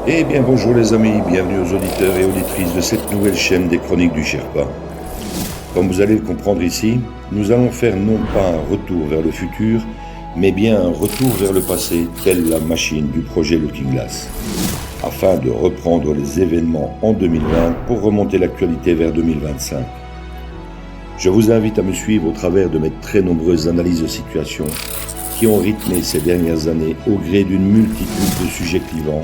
Eh bien bonjour les amis, bienvenue aux auditeurs et auditrices de cette nouvelle chaîne des Chroniques du Sherpa. Comme vous allez le comprendre ici, nous allons faire non pas un retour vers le futur, mais bien un retour vers le passé, telle la machine du projet Looking Glass, afin de reprendre les événements en 2020 pour remonter l'actualité vers 2025. Je vous invite à me suivre au travers de mes très nombreuses analyses de situation qui ont rythmé ces dernières années au gré d'une multitude de sujets clivants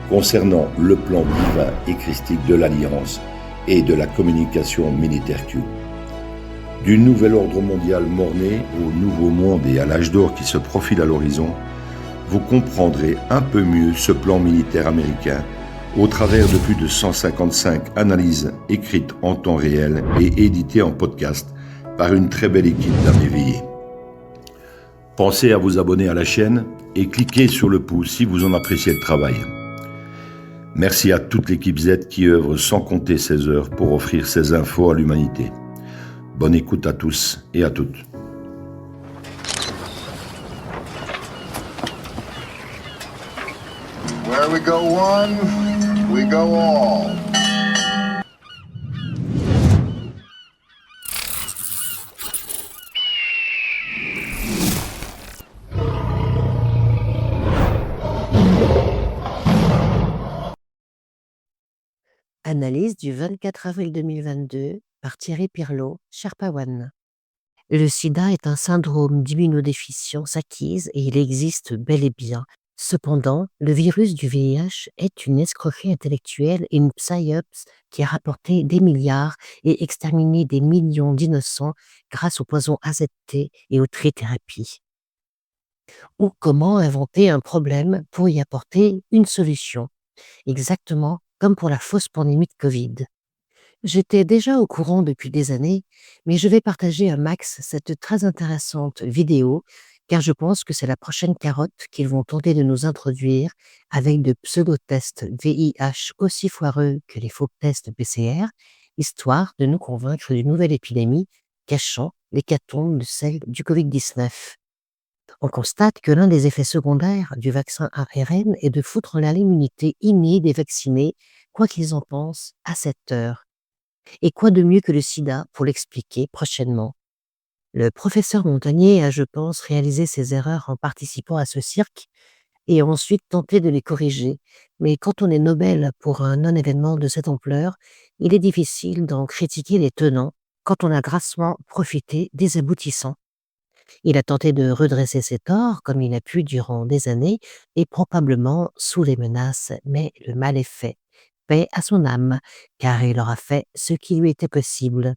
concernant le plan divin et christique de l'Alliance et de la communication militaire Q. Du nouvel ordre mondial mort-né au nouveau monde et à l'âge d'or qui se profile à l'horizon, vous comprendrez un peu mieux ce plan militaire américain au travers de plus de 155 analyses écrites en temps réel et éditées en podcast par une très belle équipe d'âmes éveillées. Pensez à vous abonner à la chaîne et cliquez sur le pouce si vous en appréciez le travail. Merci à toute l'équipe Z qui œuvre sans compter ses heures pour offrir ces infos à l'humanité. Bonne écoute à tous et à toutes. Where we go one, we go all. Analyse du 24 avril 2022 par Thierry Pirlot, Sherpa One. Le sida est un syndrome d'immunodéficience acquise et il existe bel et bien. Cependant, le virus du VIH est une escroquerie intellectuelle et une psyops qui a rapporté des milliards et exterminé des millions d'innocents grâce au poison AZT et aux trithérapies. Ou comment inventer un problème pour y apporter une solution, exactement comme pour la fausse pandémie de Covid. J'étais déjà au courant depuis des années, mais je vais partager à Max cette très intéressante vidéo, car je pense que c'est la prochaine carotte qu'ils vont tenter de nous introduire avec de pseudo-tests VIH aussi foireux que les faux tests PCR, histoire de nous convaincre d'une nouvelle épidémie cachant l'hécatombe de celle du Covid-19. On constate que l'un des effets secondaires du vaccin ARN est de foutre là l'immunité innée des vaccinés, quoi qu'ils en pensent, à cette heure. Et quoi de mieux que le sida pour l'expliquer prochainement? Le professeur Montagnier a, je pense, réalisé ses erreurs en participant à ce cirque et a ensuite tenté de les corriger. Mais quand on est Nobel pour un non-événement de cette ampleur, il est difficile d'en critiquer les tenants quand on a grassement profité des aboutissants. Il a tenté de redresser ses torts comme il a pu durant des années et probablement sous les menaces, mais le mal est fait. Paix à son âme, car il aura fait ce qui lui était possible.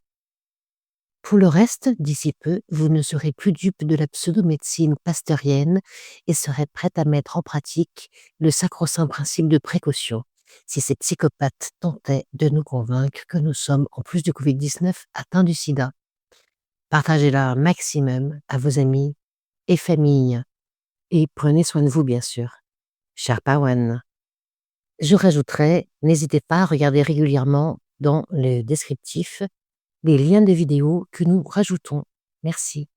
Pour le reste, d'ici peu, vous ne serez plus dupe de la pseudo-médecine pasteurienne et serez prête à mettre en pratique le sacro-saint principe de précaution, si ces psychopathes tentaient de nous convaincre que nous sommes, en plus du Covid-19, atteints du sida. Partagez-la un maximum à vos amis et familles. Et prenez soin de vous, bien sûr. Sherpa One. Je rajouterai, n'hésitez pas à regarder régulièrement dans le descriptif les liens de vidéos que nous rajoutons. Merci.